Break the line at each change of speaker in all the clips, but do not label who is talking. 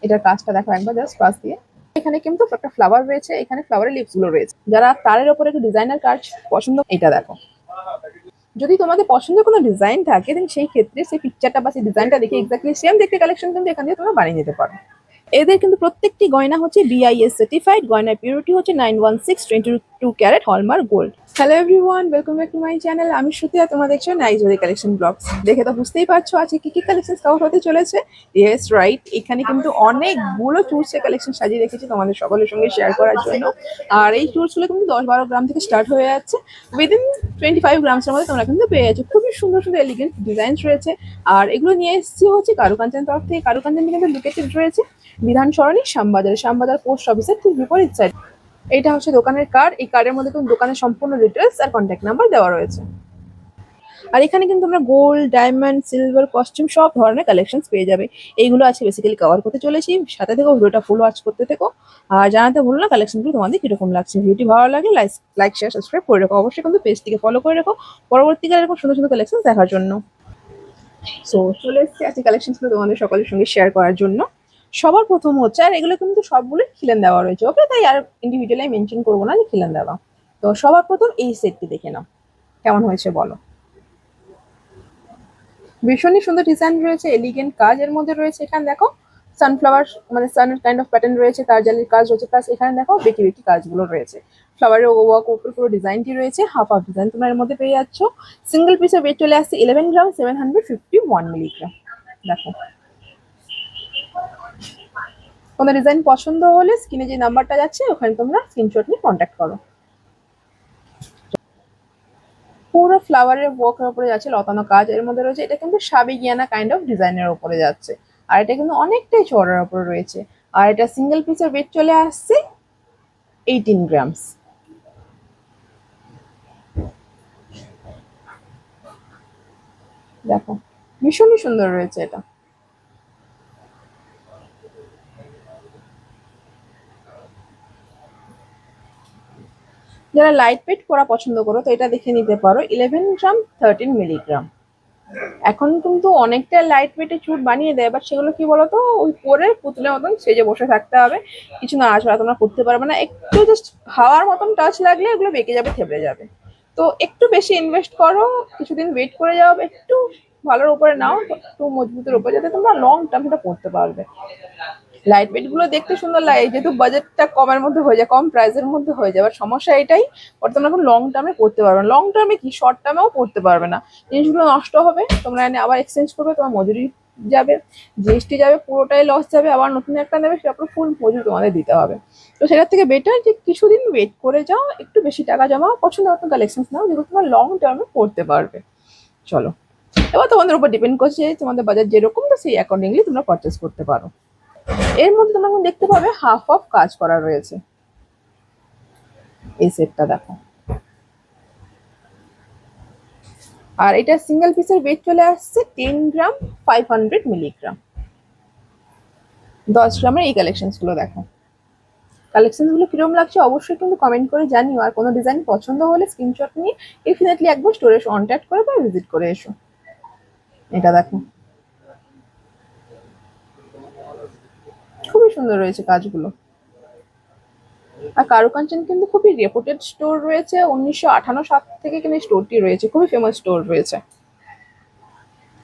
এটার কাজটা দেখো একবার জাস্ট পাশ দিয়ে। এখানে কিন্তু একটা ফ্লাওয়ার রয়েছে, এখানে ফ্লাওয়ারের লিভস গুলো রয়েছে। যারা তারের উপরে একটু ডিজাইনার কাজ পছন্দ, এটা দেখো। যদি তোমাদের পছন্দের কোনো ডিজাইন থাকে দেন সেই ক্ষেত্রে সেই পিকচারটা বা সেই ডিজাইনটা দেখে এক্স্যাক্টলি সেম দেখতে কালেকশন কিন্তু এখান থেকে তোমরা বানিয়ে নিতে পারো। এদের কিন্তু প্রত্যেকটি গয়না হচ্ছে BIS সার্টিফাইড, গয়নার পিউরিটি হচ্ছে 916 22 carat hallmark gold. Hello everyone, welcome back to my channel. আমি শ্রুতি আর তোমরা দেখছো নাইজরি কালেকশন ব্লগস। দেখে তো বুঝতেই পারছো আজকে কি কি কালেকশন কভার হতে চলেছে। ইয়েস রাইট, এখানে কিন্তু অনেকগুলো চুড়সের কালেকশন সাজিয়ে রেখেছি তোমাদের সকলের সঙ্গে শেয়ার করার জন্য। আর এই চুড়সগুলো কিন্তু 10-12 গ্রাম থেকে স্টার্ট হয়ে যাচ্ছে, উইদিন 25 গ্রামসের মধ্যে তোমরা কিন্তু পেয়ে যাচ্ছ। খুবই সুন্দর সুন্দর এলিগেন্ট ডিজাইনস রয়েছে। আর এগুলো নিয়ে এসেছি হচ্ছে কারুকাঞ্চন তরফ থেকে। কারুকাঞ্চন কিন্তু লোকেটেড রয়েছে বিধান সরণি শ্যামবাজারে, শ্যামবাজার পোস্ট অফিসের ঠিক বিপরীত সাইড। এইটা হচ্ছে দোকানের কার্ড। এই কার্ডের মধ্যে কিন্তু দোকানের সম্পূর্ণ ডিটেলস আর কন্ট্যাক্ট নাম্বার দেওয়া রয়েছে। আর এখানে কিন্তু আমরা গোল্ড, ডায়মন্ড, সিলভার, কস্টিউম সব ধরনের কালেকশন পেয়ে যাবে। এইগুলো আছে বেসিক্যালি কভার করতে চলেছি। সাথে থেকেও ভিডিওটা ফুল ওয়াচ করতে থেকো। আর জানাতে ভুলো না কালেকশনগুলো তোমাদের কিরকম লাগছে। ভিডিওটি ভালো লাগলে লাইক শেয়ার সাবস্ক্রাইব করে রাখো। অবশ্যই কিন্তু পেজটিকে ফলো করে রাখো পরবর্তীকালে এরকম সুন্দর সুন্দর কালেকশন দেখার জন্য। সো চলে এসেছি আজকে কালেকশনগুলো তোমাদের সকলের সঙ্গে শেয়ার করার জন্য। সবার প্রথম হচ্ছে, আর এগুলো কিন্তু সবগুলো খিলেন দেওয়া রয়েছে, ওকে, তাই আর ইন্ডিভিজুয়ালি মেনশন করবো না যে খিলেন দেওয়া। তো সবার প্রথম এই সেটটি দেখে নাও কেমন হয়েছে বলো। ভীষণই সুন্দর ডিজাইন রয়েছে, এলিগেন্ট কাজ এর মধ্যে রয়েছে। এখানে দেখো সানফ্লাওয়ার মানে সানের কাইন্ড অফ প্যাটার্ন রয়েছে, তার জালির কাজ রয়েছে, প্লাস এখানে দেখো বেটি বেটি কাজগুলো রয়েছে। ফ্লাওয়ারের ওয়ার্ক উপর পুরো ডিজাইনটি রয়েছে, হাফ হাফ ডিজাইন তোমরা এর মধ্যে পেয়ে যাচ্ছ। সিঙ্গেল পিসের ওয়েট চলে আসছে 11 গ্রাম 751 মিলিগ্রাম। দেখো, কোনো ডিজাইন পছন্দ হলে স্ক্রিনে যে নাম্বারটা যাচ্ছে ওখানে তোমরা স্ক্রিনশট নিয়ে কন্ট্যাক্ট করো। পুরো ফ্লাওয়ারের ওয়ার্কের উপরে যাচ্ছে, লতানো কাজ এর মধ্যে রয়েছে। এটা কিন্তু সাবেগিয়ানা কাইন্ড অফ ডিজাইনের উপরে যাচ্ছে। আর এটা কিন্তু অনেকটাই চড়ার উপরে রয়েছে। আর এটা সিঙ্গেল পিসের ওয়েট চলে আসছে 18 গ্রামস। দেখো ভীষণই সুন্দর রয়েছে এটা। যারা লাইট ওয়েট পরা পছন্দ করো তো এটা দেখে নিতে পারো। 11 গ্রাম 13 মিলিগ্রাম। এখন কিন্তু অনেকটা লাইট ওয়েটের চুট বানিয়ে দেয়, বাট সেগুলো কি বলতো ওই পরে পুতুলের মতন সেজে বসে থাকতে হবে, কিছু নাড়াচড়া তোমরা করতে পারবে না। একটু জাস্ট হাওয়ার মতন টাচ লাগলে এগুলো বেঁকে যাবে, থেবড়ে যাবে। তো একটু বেশি ইনভেস্ট করো, কিছুদিন ওয়েট করে যাও, একটু ভালোর উপরে নাও, একটু মজবুতের উপরে, যাতে তোমরা লং টার্ম এটা পড়তে পারবে। লাইট ওয়েট গুলো দেখতে সুন্দর লাগে, যেহেতু বাজেটটা কমের মধ্যে হয়ে যায়, কম প্রাইসের মধ্যে হয়ে যায়। বাট সমস্যা এটাই, তোমরা এখন লং টার্মে পড়তে পারবে না। লং টার্মে কি, শর্ট টার্মেও পড়তে পারবে না। জিনিসগুলো নষ্ট হবে, তোমরা এনে আবার এক্সচেঞ্জ করবে, তোমার মজুরি যাবে, জিএসটি যাবে, পুরোটাই লস যাবে। আবার নতুন একটা নেবে, সেটা পুরো ফুল মজুরি তোমাদের দিতে হবে। তো সেটার থেকে বেটার যে কিছুদিন ওয়েট করে যাও, একটু বেশি টাকা জমাও, পছন্দ মতো কালেকশন নাও যেগুলো তোমার লং টার্মে পড়তে পারবে। চলো, এবার তোমাদের উপর ডিপেন্ড করছে তোমাদের বাজার যেরকম, তো সেই অ্যাকর্ডিংলি তোমরা পারচেস করতে পারো। এর মধ্যে তোমরা এখন দেখতে পাবে হাফ অফ কাজ করা রয়েছে। এই সেটটা দেখো। আর এটা সিঙ্গেল পিসের ওয়েট চলে আসছে 10 গ্রাম 500 মিলিগ্রাম। 10 গ্রামের এই কালেকশন গুলো দেখো। কালেকশন গুলো কিরকম লাগছে অবশ্যই কিন্তু কমেন্ট করে জানিও। আর কোনো ডিজাইন পছন্দ হলে স্ক্রিনশট নিয়ে ডেফিনেটলি একবার স্টোরে কন্ট্যাক্ট করে বা ভিজিট করে এসো। এটা দেখো, খুবই সুন্দর রয়েছে কাজগুলো। আর কারুকাঞ্চন কিন্তু খুবই রেপুটেড স্টোর রয়েছে, 1958 থেকে কিন্তু স্টোরটি রয়েছে, খুবই ফেমাস স্টোর রয়েছে।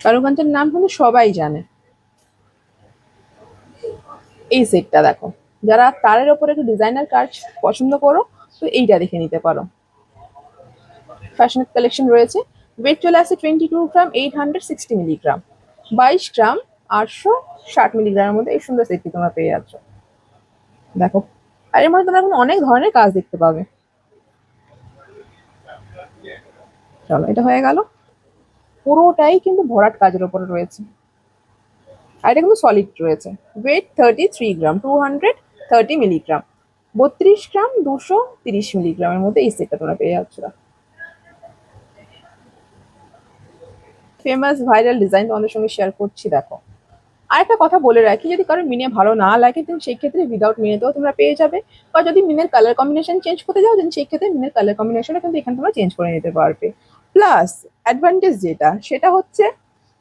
কারুকাঞ্চন নাম কিন্তু সবাই জানে। এই সেটটা দেখো, যারা তারের ওপরে একটু ডিজাইনার কাজ পছন্দ করো তো এইটা দেখে নিতে পারো। ফ্যাশন কালেকশন রয়েছে। ওয়েট চলে আসছে 22 গ্রাম 860 মিলিগ্রাম। 22 গ্রাম 860 মিলিগ্রামের মধ্যে এই সুন্দর সেটটি তোমরা পেয়ে যাচ্ছ। দেখো, আর এর মধ্যে তোমরা এখন অনেক ধরনের কাজ দেখতে পাবে। চলো, এটা হয়ে গেল। পুরোটাই কিন্তু ভরাট কাজের উপরে রয়েছে। আর এটা কিন্তু সলিড রয়েছে। ওয়েট 33 গ্রাম 230 মিলিগ্রাম। 32 গ্রাম 230 মিলিগ্রামের মধ্যে এই সেটটা তোমরা পেয়ে যাচ্ছ। ফেমাস ভাইরাল ডিজাইন তোমাদের সঙ্গে শেয়ার করছি। দেখো, আর একটা কথা বলে রাখি, যদি কারো মিনে ভালো না লাগে দেন সেই ক্ষেত্রে উইদাউট মিনেতেও তোমরা পেয়ে যাবে। বা যদি মিনের কালার কম্বিনেশন চেঞ্জ করতে যাও দেন সেই ক্ষেত্রে মিনের কালার কম্বিনেশনও কিন্তু এখানে তোমরা চেঞ্জ করে নিতে পারবে। প্লাস অ্যাডভান্টেজ যেটা সেটা হচ্ছে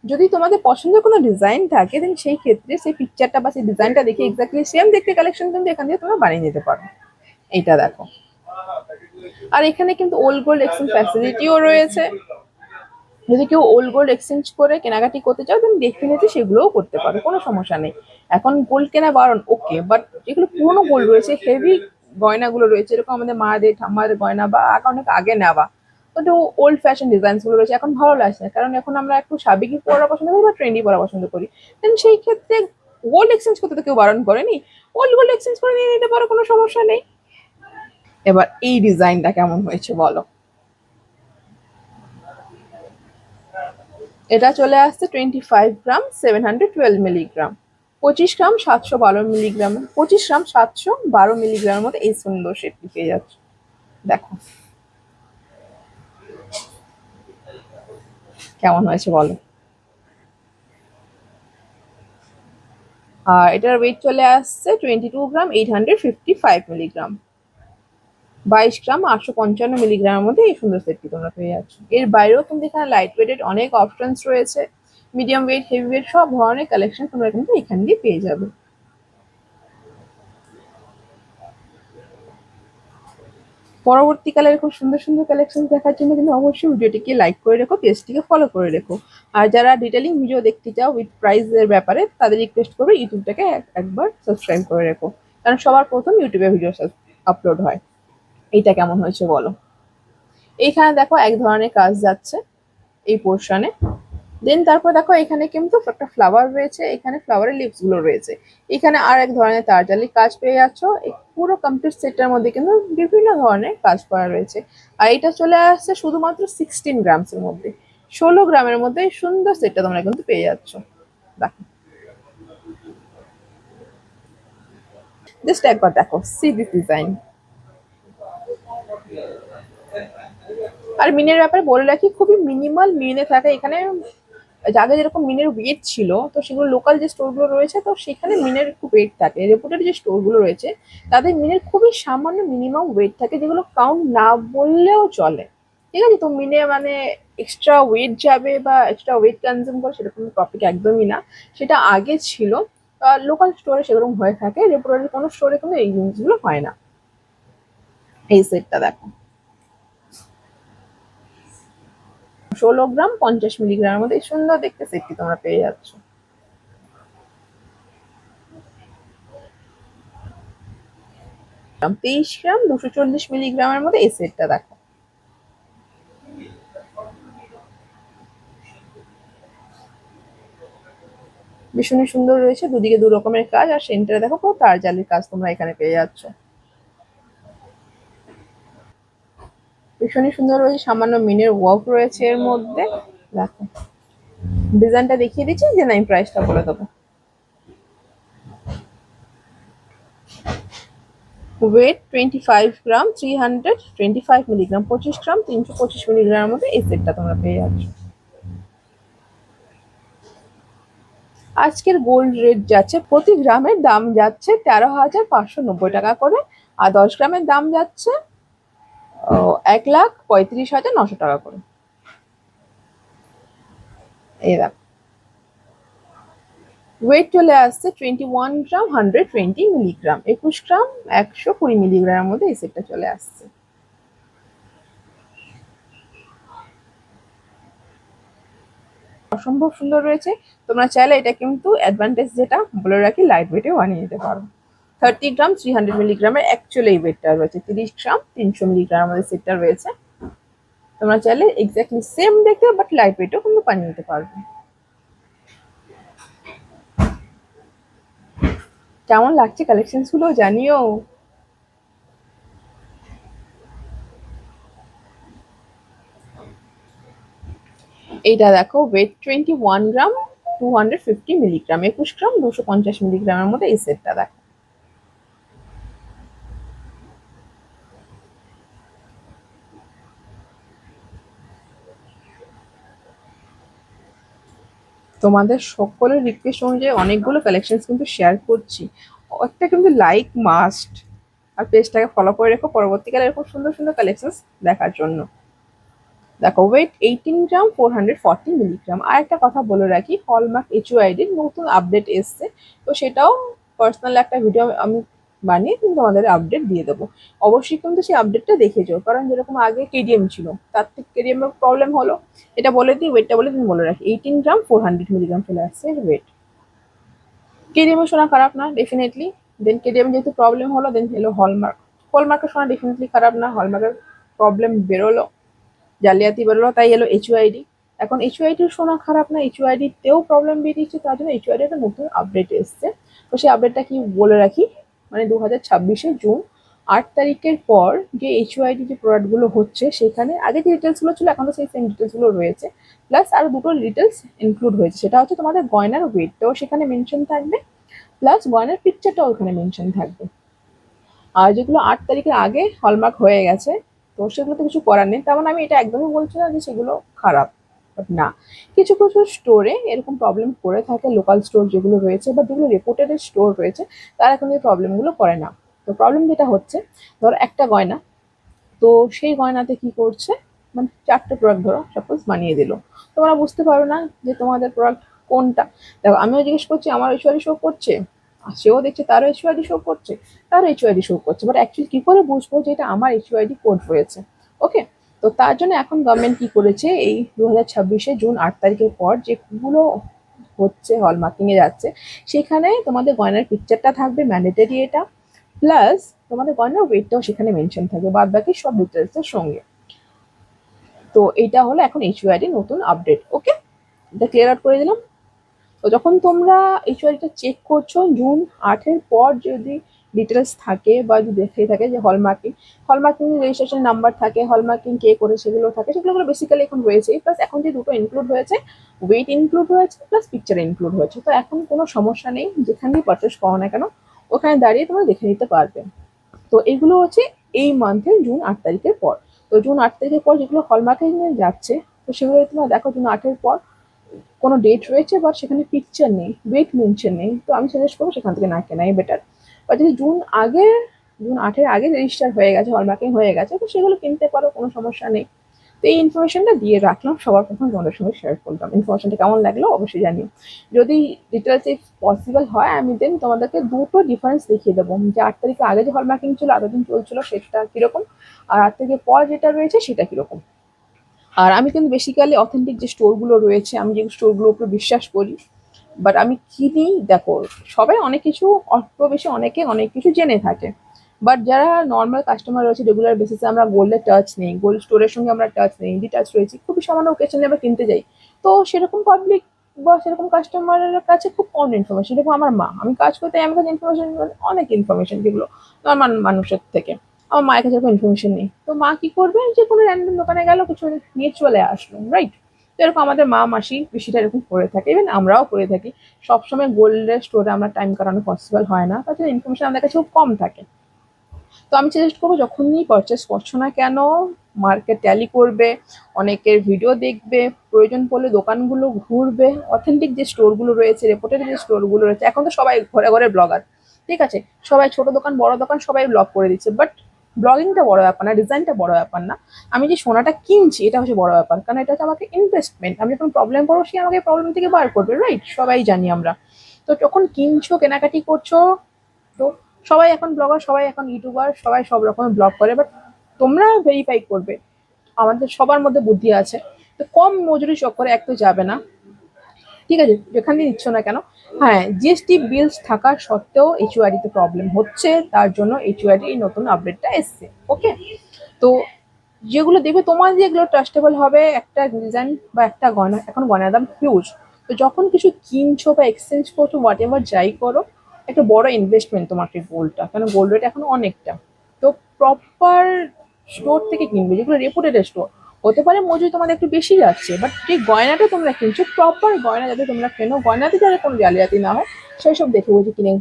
যদি তোমাদের পছন্দের কোনো ডিজাইন থাকে দেন সেই ক্ষেত্রে সেই পিকচারটা বা সেই ডিজাইনটা দেখে এক্স্যাক্টলি সেম দেখতে কালেকশন কিন্তু এখান থেকে তোমরা বানিয়ে নিতে পারো। এইটা দেখো। আর এখানে কিন্তু ওল্ড গোল্ড এক্সচেঞ্জ ফ্যাসিলিটিও রয়েছে। যদি কেউ ওল্ড গোল্ড এক্সচেঞ্জ করে কেনাকাটি করতে চাও দেন ডেফিনেটলি সেগুলোও করতে পারো, কোনো সমস্যা নেই। এখন গোল্ড কেনা বারণ, ওকে, বাট যেগুলো পুরোনো গোল্ড রয়েছে, হেভি গয়নাগুলো রয়েছে, এরকম আমাদের মাদের ঠাম্মাদের গয়না বা অনেক আগে নেওয়া, একটু ওল্ড ফ্যাশন ডিজাইন গুলো রয়েছে, এখন ভালো লাগছে না, কারণ এখন আমরা একটু সাবেকি পরা পছন্দ করি বা ট্রেন্ডি পরা পছন্দ করি। দেন সেই ক্ষেত্রে গোল্ড এক্সচেঞ্জ করতে তো কেউ বারণ করেনি, ওল্ড গোল্ড এক্সচেঞ্জ করে নিয়ে নিতে পারো, কোনো সমস্যা নেই। এবার এই ডিজাইনটা কেমন হয়েছে বলো। এটা চলে আসছে 25 গ্রাম 712 মিলিগ্রাম, 25 গ্রাম 712 মিলিগ্রাম, 25 গ্রাম 712 মিলিগ্রামের মধ্যে এই সুন্দর সেটটি পেয়ে যাচ্ছে। দেখো কেমন হয়েছে বলো। আর এটার ওয়েট চলে আসছে 22 গ্রাম 855 মিলিগ্রাম, 22 গ্রাম 855 মিলিগ্রামের মধ্যে এই সুন্দর সেটটি তোমরা পেয়ে যাচ্ছ। এর বাইরেও কিন্তু এখানে লাইট ওয়েটেড অনেক অপশনস রয়েছে, মিডিয়াম ওয়েট, হেভি ওয়েট, সব ধরনের কালেকশন তোমরা কিন্তু এখান দিয়ে পেয়ে যাবে। পরবর্তীকালে এরকম সুন্দর সুন্দর কালেকশন দেখার জন্য কিন্তু অবশ্যই ভিডিওটিকে লাইক করে রেখো, পেজটিকে ফলো করে রেখো। আর যারা ডিটেলিং ভিডিও দেখতে চাও উইথ প্রাইসের ব্যাপারে, তাদের রিকোয়েস্ট করবে ইউটিউবটাকে একবার সাবস্ক্রাইব করে রেখো, কারণ সবার প্রথম ইউটিউবে ভিডিও আপলোড হয়। এইটা কেমন হয়েছে বলো। এইখানে দেখো এক ধরনের কাজ যাচ্ছে এই পোর্শনে, দেন তারপর দেখো এখানে কিন্তু একটা ফ্লাওয়ার রয়েছে, এখানে ফ্লাওয়ারের লিভস গুলো রয়েছে, এখানে আর এক ধরনের তারজালির কাজ পেয়ে যাচ্ছ। এই পুরো কমপ্লিট সেটটার মধ্যে কিন্তু বিভিন্ন ধরনের কাজ করা রয়েছে। আর এটা চলে আসছে শুধুমাত্র 16 গ্রামস এর মধ্যে, 16 গ্রামের মধ্যে এই সুন্দর সেটটা তোমরা কিন্তু পেয়ে যাচ্ছ। দেখো, জাস্ট একবার দেখো, সি দিস ডিজাইন। আর মিনের ব্যাপারে বলে রাখি, খুবই মিনিমাল মিনে থাকে এখানে। আগে যেরকম মিনের ওয়েট ছিল, তো সেগুলো লোকাল যে স্টোরগুলো রয়েছে, তো সেখানে মিনের একটু ওয়েট থাকে। রেপুটেড যে স্টোরগুলো রয়েছে তাদের মিনের খুবই সামান্য মিনিমাম ওয়েট থাকে, যেগুলো কাউন্ট না বললেও চলে। ঠিক আছে, তো মিনে মানে এক্সট্রা ওয়েট যাবে বা এক্সট্রা ওয়েট কনজিউম করে সেরকম টপিক একদমই না। সেটা আগে ছিল, লোকাল স্টোরে সেরকম হয়ে থাকে, রেপুটেড কোনো স্টোরে কিন্তু এই জিনিসগুলো হয় না। এই সেটটা দেখো, 16 গ্রাম 50 মিলিগ্রামের মধ্যে এই সুন্দর দেখতে সেটটি তোমরা পেয়ে যাচ্ছ। 23 গ্রাম 240 মিলিগ্রামের মধ্যে এই সেটটা দেখো। ভীষণই সুন্দর রয়েছে, দুদিকে দু রকমের কাজ, আর সেন্টারে দেখো পুরো তার জালির কাজ তোমরা এখানে পেয়ে যাচ্ছ। ভীষণই সুন্দর রয়েছে, সামান্য মিনের ওয়ার্ক রয়েছে এর মধ্যে। দেখো ডিজাইনটা দেখিয়ে দিচ্ছি, যে আমি প্রাইসটা বলে দেবো। ওয়েট 25 গ্রাম 325 মিলিগ্রাম, 25 গ্রাম 325 মিলিগ্রামের মধ্যে এই সেটটা তোমরা পেয়ে যাচ্ছ। আজকের গোল্ড রেট যাচ্ছে, প্রতি গ্রামের দাম যাচ্ছে 13,590 টাকা করে, আর 10 গ্রামের দাম যাচ্ছে 1,35,900 টাকা করে। এই দেখ, ওয়েট চলে আসছে 21 গ্রাম 120 মিলিগ্রাম, 21 গ্রাম 120 মিলিগ্রামের মধ্যে এই সেটটা চলে আসছে। অসম্ভব সুন্দর রয়েছে, তোমরা চাইলে এটা কিন্তু অ্যাডভান্টেজ যেটা বলে রাখি, লাইট ওয়েটেও বানিয়ে নিতে পারো। 30 গ্রাম 300 মিলিগ্রামের অ্যাকচুয়ালি এই ওয়েটটা রয়েছে, 30 গ্রাম 300 মিলিগ্রামের মধ্যে সেটটা রয়েছে। তোমরা চাইলে এক্স্যাক্টলি সেম দেখতে বাট লাইট ওয়েটও কিন্তু বানিয়ে নিতে পারবে। কেমন লাগছে কালেকশন গুলো জানিও। এইটা দেখো, ওয়েট 21 গ্রাম 250 মিলিগ্রাম, 21 গ্রাম 250 মিলিগ্রামের মধ্যে এই সেটটা দেখো। তোমাদের সকলের রিকোয়েস্ট অনুযায়ী অনেকগুলো কালেকশন কিন্তু শেয়ার করছি, একটা কিন্তু লাইক মাস্ট, আর পেজটাকে ফলো করে রেখো পরবর্তীকালে এরকম সুন্দর সুন্দর কালেকশন দেখার জন্য। দেখো ওয়েট 18 গ্রাম 440 মিলিগ্রাম। আর একটা কথা বলে রাখি, হলমার্ক HUID নতুন আপডেট এসছে, তো সেটাও পার্সোনাল একটা ভিডিও আমি বানিয়ে কিন্তু তোমাদের আপডেট দিয়ে দেবো। অবশ্যই কিন্তু সেই আপডেটটা দেখে যাও, কারণ যেরকম আগে KDM ছিল, তার থেকে KDM এর প্রবলেম হলো। এটা বলে দিই, ওয়েটটা বলে দিন, বলে রাখি 18 গ্রাম 400 মিলিগ্রাম চলে আসছে ওয়েট। KDM এর শোনা খারাপ না ডেফিনেটলি, দেন KDM যেহেতু প্রবলেম হলো, দেন এলো হলমার্ক। হলমার্কের শোনা ডেফিনেটলি খারাপ না, হলমার্কের প্রবলেম বেরোলো, জালিয়াতি বেরোলো, তাই এলো HUID। এখন HUIDর শোনা খারাপ না, HUID তেও প্রবলেম বেরিয়েছে, তার জন্য HUID একটা নতুন আপডেট এসছে। তো সেই আপডেটটা কি বলে রাখি, মানে 2026 জুন 8 তারিখের পর যে HUID যে প্রোডাক্টগুলো হচ্ছে, সেখানে আগে যে ডিটেলসগুলো ছিল এখন তো সেই সেম ডিটেলসগুলো রয়েছে, প্লাস আরো দুটো ডিটেলস ইনক্লুড হয়েছে। সেটা হচ্ছে তোমাদের গয়নার ওয়েটটাও সেখানে মেনশন থাকবে, প্লাস গয়নার পিকচারটাও ওখানে মেনশন থাকবে। আর যেগুলো 8 তারিখের আগে হলমার্ক হয়ে গেছে, তো সেগুলো তো কিছু করার নেই। তেমন আমি এটা একদমই বলছি না যে সেগুলো খারাপ, বাট না, কিছু কিছু স্টোরে এরকম প্রবলেম করে থাকে, লোকাল স্টোর যেগুলো রয়েছে বা যেগুলো রেপুটেড স্টোর রয়েছে, তারা এখন এই প্রবলেমগুলো করে না। তো প্রবলেম যেটা হচ্ছে, ধরো একটা গয়না, তো সেই গয়নাতে কি করছে, মানে 4টে প্রোডাক্ট ধরো সাপোজ বানিয়ে দিল, তোমরা বুঝতে পারো না যে তোমাদের প্রোডাক্ট কোনটা। দেখো আমিও জিজ্ঞেস করছি, আমার HUID শো করছে, আর সেও দেখছে তারও HUID শো করছে, তারও HUID শো করছে, বাট অ্যাকচুয়ালি কি করে বুঝবো যে এটা আমার HUID কোড রয়েছে? ওকে, তো তার জন্য এখন গভর্নমেন্ট কি করেছে, এই 2026 জুন 8 তারিখের পর যেগুলো হচ্ছে হলমার্কিং এ যাচ্ছে, সেখানে তোমাদের গয়নার পিকচারটা থাকবে ম্যান্ডেটরি এটা, প্লাস তোমাদের গয়নার ওয়েটটাও সেখানে মেনশন থাকবে, বাদ বাকি সব ডিটেলসের সঙ্গে। তো এইটা হলো এখন HUID নতুন আপডেট। ওকে, এটা ক্লিয়ার আউট করে দিলাম। তো যখন তোমরা HUIDটা চেক করছো জুন 8-এর পর, যদি ডিটেলস থাকে বা যদি দেখে থাকে যে হলমার্কিং রেজিস্ট্রেশন নাম্বার থাকে, হলমার্কিং কে করে সেগুলো থাকে, সেগুলো বেসিক্যালি এখন রয়েছে, প্লাস এখন যে দুটো ইনক্লুড হয়েছে, ওয়েট ইনক্লুড হয়েছে প্লাস পিকচার ইনক্লুড হয়েছে, তো এখন কোনো সমস্যা নেই, যেখানেই পারচেস করো না কেন ওখানে দাঁড়িয়ে তোমরা দেখে নিতে পারবে। তো এগুলো হচ্ছে এই মান্থের জুন 8 তারিখের পর। তো জুন 8 তারিখের পর যেগুলো হলমার্কিং এ যাচ্ছে, তো সেগুলো তোমরা দেখো জুন 8-এর পর কোনো ডেট রয়েছে বাট সেখানে পিকচার নেই, ওয়েট মেনশন নেই, তো আমি সাজেস্ট করবো সেখান থেকে না কেনাই বেটার। বা যদি জুন 8-এর আগে রেজিস্টার হয়ে গেছে, হলমার্কিং হয়ে গেছে, তো সেগুলো কিনতে পারো, কোনো সমস্যা নেই। তো এই ইনফরমেশনটা দিয়ে রাখলাম, সবার প্রথম তোমাদের সঙ্গে শেয়ার করলাম। ইনফরমেশনটা কেমন লাগলো অবশ্যই জানিও। যদি ডিটেলস ইফ পসিবল হয়, আমি দেন তোমাদেরকে দুটো ডিফারেন্স দেখিয়ে দেবো, যে 8 তারিখে আগে যে হলমার্কিং ছিল এতদিন চলছিল সেটা কিরকম, আর 8 তারিখের পর যেটা রয়েছে সেটা কিরকম। আর আমি কিন্তু বেসিক্যালি অথেন্টিক যে স্টোরগুলো রয়েছে, আমি যে স্টোরগুলোর উপর বিশ্বাস করি, বাট আমি কিনি, দেখো সবাই অনেক কিছু, অল্প বেশি অনেকে অনেক কিছু জেনে থাকে, বাট যারা নর্মাল কাস্টমার রয়েছে রেগুলার বেসিসে, আমরা গোল্ডের টাচ নেই, গোল্ড স্টোরের সঙ্গে আমরা টাচ নেই, ডিটাচ রয়েছি, খুবই সামান্য ওকেশনে আমরা কিনতে যাই, তো সেরকম পাবলিক বা সেরকম কাস্টমারের কাছে খুব কম ইনফরমেশন। যেরকম আমার মা, আমি কাজ করতে আমার কাছে ইনফরমেশন অনেক ইনফরমেশন যেগুলো নর্মাল মানুষের থেকে, আমার মায়ের কাছে এরকম ইনফরমেশন নেই। তো মা কি করবে, যে কোনো র্যান্ডম দোকানে গেল কিছু নিয়ে চলে আসলো, রাইট? তো এরকম আমাদের মা মাসি বেশিটা এরকম করে থাকে, ইভেন আমরাও করে থাকি। সবসময় গোল্ডের স্টোরে আমরা টাইম কাটানো পসিবল হয় না, তাছাড়া ইনফরমেশন আমাদের কাছে খুব কম থাকে। তো আমি সাজেস্ট করবো, যখনই পারচেস করছো না কেন, মার্কেট ট্যালি করবে, অনেকের ভিডিও দেখবে, প্রয়োজন পড়লে দোকানগুলো ঘুরবে, অথেন্টিক যে স্টোরগুলো রয়েছে, রেপুটেড যে স্টোরগুলো রয়েছে, এখন তো সবাই ঘরে ঘরে ব্লগার, ঠিক আছে, সবাই ছোট দোকান বড় দোকান সবাই ব্লগ করে দিচ্ছে, বাট ব্লগিংটা বড় ব্যাপার না, ডিজাইনটা বড় ব্যাপার না, আমি যে সোনাটা কিনছি এটা হচ্ছে বড় ব্যাপার, কারণ এটা হচ্ছে আমাকে ইনভেস্টমেন্ট, আমি যখন প্রবলেম পড়বো সে আমাকে প্রবলেম থেকে বার করবে, রাইট? সবাই জানি আমরা। তো যখন কিনছো কেনাকাটি করছো, তো সবাই এখন ব্লগার, সবাই এখন ইউটিউবার, সবাই সব রকমের ব্লগ করে, বাট তোমরা ভেরিফাই করবে, আমাদের সবার মধ্যে বুদ্ধি আছে, তো কম মজুরি চক্করে এক তো যাবে না, ঠিক আছে, যেখানে নিচ্ছ না কেন। হ্যাঁ, জিএসটি বিলস থাকা সত্ত্বেও HUID তে প্রবলেম হচ্ছে, তার জন্য HUID এই নতুন আপডেটটা এসছে। ওকে, তো যেগুলো দেখবে তোমার যেগুলো ট্রাস্টেবল হবে, একটা ডিজাইন বা একটা গয়না, এখন গয়নার দাম হিউজ, তো যখন কিছু কিনছো বা এক্সচেঞ্জ করছো, হোয়াট এভার যাই করো, একটা বড় ইনভেস্টমেন্ট তোমাকে গোল্ডটা, কারণ গোল্ড রেট এখন অনেকটা। তো প্রপার স্টোর থেকে কিনবে, যেগুলো রেপুটেড স্টোর, হতে পারে মজুরি তোমাদের একটু বেশি যাচ্ছে, বাট যে গয়নাটা তোমরা কিনছো, প্রপার গয়না যাতে তোমরা কেনো, গয়নাতে যাতে কোনো জালিয়াতি না হয়, সেই সব দেখে বুঝে কিনে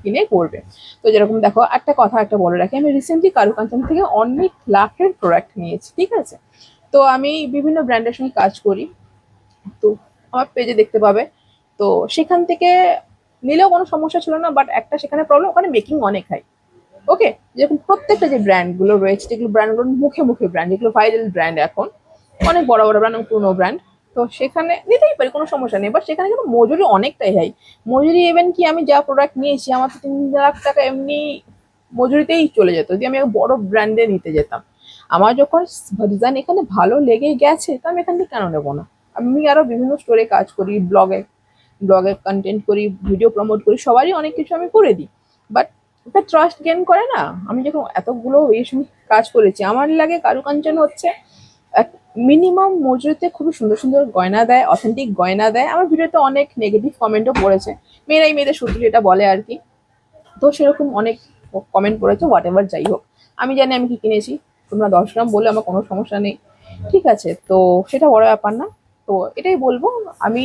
কিনে করবে। তো যেরকম দেখো, একটা বলে রাখি, আমি রিসেন্টলি কারুকাঞ্চন থেকে অনেক লাখের প্রোডাক্ট নিয়েছি, ঠিক আছে। তো আমি বিভিন্ন ব্র্যান্ডের সঙ্গে কাজ করি, তো আমার পেজে দেখতে পাবে। তো সেখান থেকে নিলেও কোনো সমস্যা ছিল না, বাট একটা সেখানে প্রবলেম, ওখানে মেকিং অনেক হাই। ওকে, যেরকম প্রত্যেকটা যে ব্র্যান্ডগুলো রয়েছে, যেগুলো ব্র্যান্ডগুলো মুখে মুখে ব্র্যান্ড, যেগুলো ভাইরাল ব্র্যান্ড এখন, অনেক বড় বড় ব্র্যান্ড এবং পুরোনো ব্র্যান্ড। তো সেখানে নিতেই পারি, কোনো সমস্যা নেই, বাট সেখানে কিন্তু মজুরি অনেকটাই হাই। মজুরি ইভেন কি আমি যা প্রোডাক্ট নিয়েছি আমার তো 3 লাখ টাকা এমনি মজুরিতেই চলে যেত যদি আমি বড় ব্র্যান্ডে নিতে যেতাম। আমার যখন ডিজাইন এখানে ভালো লেগে গেছে তো আমি এখান থেকে কেন নেবো না। আমি আরো বিভিন্ন স্টোরে কাজ করি, ব্লগে কন্টেন্ট করি, ভিডিও প্রমোট করি, সবারই অনেক কিছু আমি করে দিই। বাট একটা ট্রাস্ট গেন করে না। আমি যখন এতগুলো এই সময় কাজ করেছি, আমার লাগে কারুকাঞ্চন হচ্ছে এক মিনিমাম মজুরিতে খুবই সুন্দর সুন্দর গয়না দেয়, অথেন্টিক গয়না দেয়। আমার ভিডিওতে অনেক নেগেটিভ কমেন্টও পড়েছে, মেয়েরাই মেয়েদের সত্যি এটা বলে আর কি। তো সেরকম অনেক কমেন্ট করেছে, হোয়াট এভার যাই হোক, আমি জানি আমি কি কিনেছি। তোমরা 10 গ্রাম বলে আমার কোনো সমস্যা নেই, ঠিক আছে, তো সেটা বড় ব্যাপার না। তো এটাই বলবো, আমি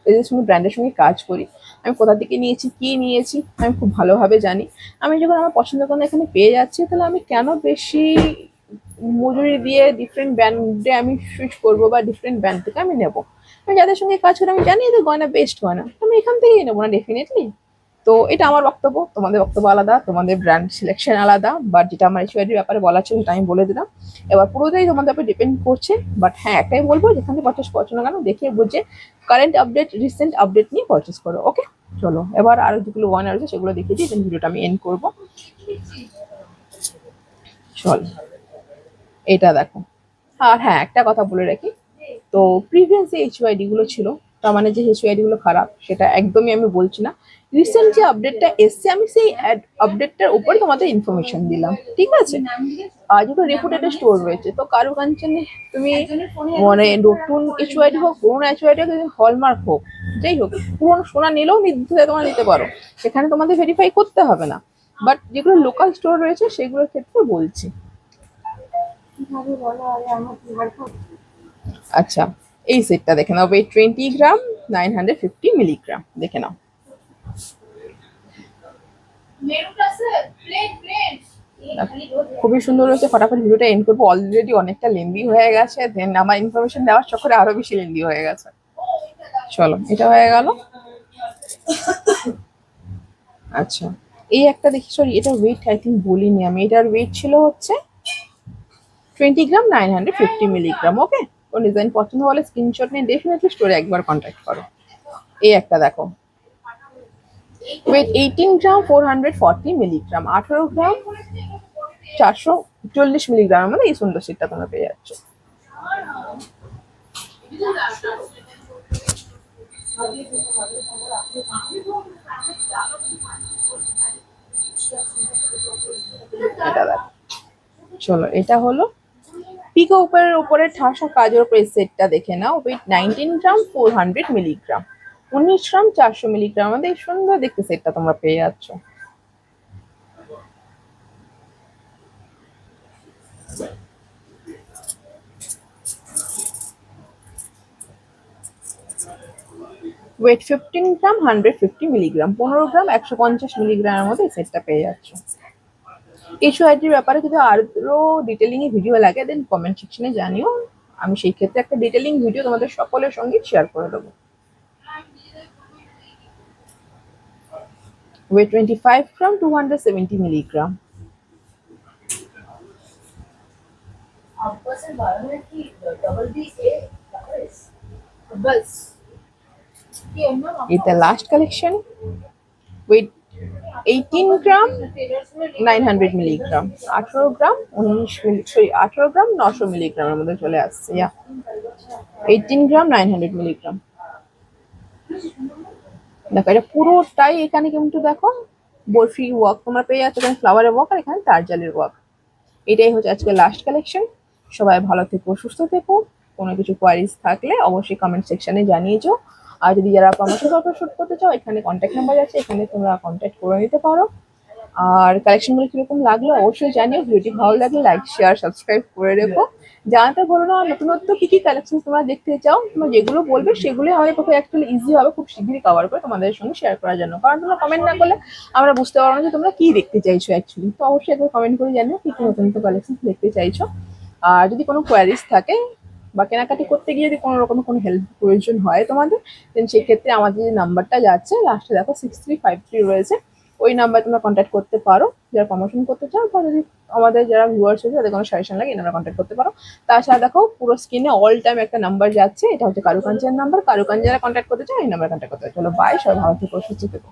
এদের সঙ্গে ব্র্যান্ডের সঙ্গে কাজ করি, আমি কোথা থেকে নিয়েছি কি নিয়েছি আমি খুব ভালোভাবে জানি। আমি যখন আমার পছন্দ করে এখানে পেয়ে যাচ্ছি তাহলে আমি কেন বেশি মজুরি দিয়ে ডিফারেন্ট ব্র্যান্ডে আমি সুইচ করবো বা ডিফারেন্ট ব্র্যান্ড থেকে আমি নেবো। আমি যাদের সঙ্গে কাজ করি আমি জানি এদের গয়না বেস্ট গয়না, তো আমি এখান থেকেই নেবো না ডেফিনেটলি। তো এটা আমার বক্তব্য, তোমাদের বক্তব্য আলাদা, তোমাদের ব্র্যান্ড সিলেকশন আলাদা, বাট যেটা আমার ইস্যুয়ারির ব্যাপারে বলা ছিল সেটা আমি বলে দিলাম। এবার পুরোটাই তোমাদের উপর ডিপেন্ড করছে। বাট হ্যাঁ, একটাই বলবো, যেখানে পারচেস করছো না কেন দেখে বুঝে কারেন্ট আপডেট, রিসেন্ট আপডেট নিয়ে পারচেস করো। ওকে, চলো এবার আরো যেগুলো গয়না রয়েছে সেগুলো দেখিয়ে দিই, দেন ভিডিওটা আমি এন্ড করবো। চল, এটা দেখো। আর হ্যাঁ, একটা কথা বলে রাখি, তো প্রিভিয়াস যে এইচওআইডি গুলো ছিল, তার মানে যে এইচওআইডি গুলো খারাপ সেটা একদমই আমি বলছি না। রিসেন্ট যে আপডেটটা এসছে আমি সেই আপডেটটার উপরে তোমাদের ইনফরমেশন দিলাম, ঠিক আছে। আর যেটা রেপুটেড স্টোর রয়েছে, তো কারো কাঞ্চনে তুমি মানে নতুন এইচওআইডি হোক, পুরোনো এইচওআইডি হোক, হলমার্ক হোক, যাই হোক, পুরোনো সোনা নিলেও নির্দ্বিধায় তোমরা নিতে পারো, সেখানে তোমাদের ভেরিফাই করতে হবে না। বাট যেগুলো লোকাল স্টোর রয়েছে সেগুলোর ক্ষেত্রে বলছি। আচ্ছা, এই সেটটা দেখে নাও, ওয়েট 20 গ্রাম, 950 মিলিগ্রাম, দেখে নাও। খুবই সুন্দর হয়েছে। ফটাফট ভিডিওটা এন্ড করবো, অলরেডি অনেকটা লেন্দি হয়ে গেছে, দেন আমার ইনফরমেশন দেওয়ার চক্করে আরো বেশি লেন্দি হয়ে গেছে। চলো, এটা হয়ে গেল। আচ্ছা, এই একটা দেখি, সরি এটা ওয়েট আই থিঙ্ক বলিনি আমি, এটার ওয়েট ছিল হচ্ছে 20 গ্রাম, 950 মিলিগ্রাম। ওকে, ও ডিজাইন পছন্দ হলে স্ক্রিনশট নিয়ে ডেফিনেটলি স্টোরে একবার কন্ট্যাক্ট করো। এই একটা দেখো, ওয়েট 18 গ্রাম, 440 মিলিগ্রাম, 18 গ্রাম, 440 মিলিগ্রামের মধ্যে এই সুন্দর সিটটা তোমরা পেয়ে যাচ্ছ। এটা দেখো, চলো, এটা হলো পিকো উপরের উপরে ঠাসা কাজের উপরে সেটটা দেখে নাও। ওয়েট 19 গ্রাম, 400 মিলিগ্রাম, 19 গ্রাম, 400 মিলিগ্রাম আমাদের এই সুন্দর দেখতে সেটটা তোমরা পেয়ে যাচ্ছ। ওয়েট 15 গ্রাম, 150 মিলিগ্রাম, 15 গ্রাম, 150 মিলিগ্রামের মধ্যে এই সেটটা পেয়ে যাচ্ছ। এইচওআইডির ব্যাপারে যদি আরো ডিটেলিং এ ভিডিও লাগে দেন কমেন্ট সেকশনে জানিও, আমি সেই ক্ষেত্রে একটা ডিটেলিং ভিডিও তোমাদের সকলের সঙ্গে শেয়ার করে দেবো। ওয়েট 25 গ্রাম, 270 মিলিগ্রাম, এটা লাস্ট কালেকশন। ওয়েট 18 গ্রাম, 900 মিলিগ্রাম, 18 গ্রাম, 18 গ্রাম, 900 মিলিগ্রামের মধ্যে চলে আসছে। 18 গ্রাম, 900 মিলিগ্রাম। দেখো, এটা পুরোটাই এখানে কিন্তু দেখো বরফি ওয়ার্ক তোমরা পেয়ে যাচ্ছ, এখানে ফ্লাওয়ারের ওয়ার্ক আর এখানে তারজালের ওয়ার্ক। এটাই হচ্ছে আজকে লাস্ট কালেকশন। সবাই ভালো থেকো, সুস্থ থেকো। কোনো কিছু কোয়ারিজ থাকলে অবশ্যই কমেন্ট সেকশনে জানিয়েছো। আর যদি যারা প্রমোশন পারপাস শুট করতে চাও, এখানে কন্ট্যাক্ট নাম্বার আছে, এখানে তোমরা কন্ট্যাক্ট করে নিতে পারো। আর কালেকশনগুলো কিরকম লাগলো অবশ্যই জানিও। ভিডিওটি ভালো লাগলে লাইক, শেয়ার, সাবস্ক্রাইব করে রেখো। জানাতে বলো না নতুনত্ব কি কি কালেকশন তোমরা দেখতে চাও, তোমরা যেগুলো বলবে সেগুলোই আমাদের পক্ষে অ্যাকচুয়ালি ইজি হবে খুব শীঘ্রই কভার করে তোমাদের সঙ্গে শেয়ার করার জন্য। কারণ তোমরা কমেন্ট না করলে আমরা বুঝতে পারবো না যে তোমরা কি দেখতে চাইছো অ্যাকচুয়ালি। তো অবশ্যই একবার কমেন্ট করে জানিও কি কি নতুন কালেকশন দেখতে চাইছো। আর যদি কোনো কোয়ারিজ থাকে বা কেনাকাটি করতে গিয়ে যদি কোনো রকম কোনো হেল্প প্রয়োজন হয় তোমাদের, দেন সেক্ষেত্রে আমাদের যে নাম্বারটা যাচ্ছে লাস্টে দেখো 6353 রয়েছে, ওই নাম্বার তোমরা কন্ট্যাক্ট করতে পারো যারা প্রমোশন করতে চাও, বা যদি আমাদের যারা ভিউয়ার্স আছে তাদের কোনো সাজেশন লাগে এই নাম্বার কন্ট্যাক্ট করতে পারো। তাছাড়া দেখো পুরো স্ক্রিনে অল টাইম একটা নাম্বার যাচ্ছে, এটা হচ্ছে কারুকাঞ্জের নাম্বার। কারুকাঞ্জ যারা কন্ট্যাক্ট করতে চাও এই নাম্বার কন্ট্যাক্ট করতে হবে। চলো বাই, সবাই ভালো থেকো, সুস্থ থেকো।